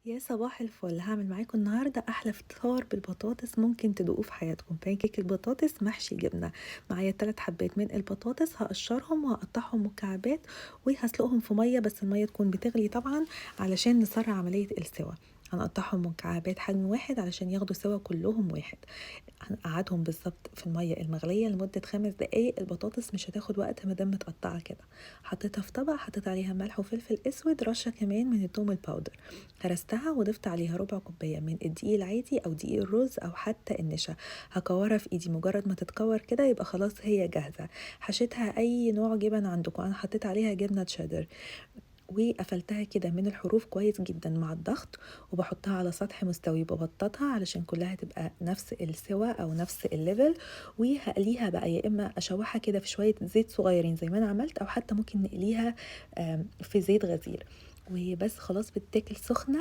يا صباح الفل، هعمل معاكم النهارده احلى فطار بالبطاطس ممكن تدوقوه في حياتكم. بانكيك البطاطس محشي جبنه. معايا 3 حبات من البطاطس، هقشرهم وهقطعهم مكعبات وهسلقهم في ميه، بس الميه تكون بتغلي طبعا علشان نسرع عمليه السوا. هنقطعهم مكعبات حجم واحد علشان ياخدوا سوا كلهم واحد. هنقعدهم بالظبط في الميه المغليه لمده 5 دقايق. البطاطس مش هتاخد وقت مادام متقطعه كده. حطيتها في طبق، حطيت عليها ملح وفلفل اسود، رشه كمان من التوم الباودر. هرستها وضفت عليها ربع كوبايه من الدقيق العادي او دقيق الرز او حتى النشا. هكورها في ايدي، مجرد ما تتكور كده يبقى خلاص هي جاهزه. حشيتها اي نوع جبن عندكم، انا حطيت عليها جبنه تشيدر. وقفلتها كده من الحروف كويس جدا مع الضغط، وبحطها على سطح مستوي ببططها علشان كلها تبقى نفس السوا او نفس الليفل. وهقليها بقى، يا اما اشوحها كده في شويه زيت صغيرين زي ما انا عملت، او حتى ممكن نقليها في زيت غزير. وبس خلاص بتاكل سخنه.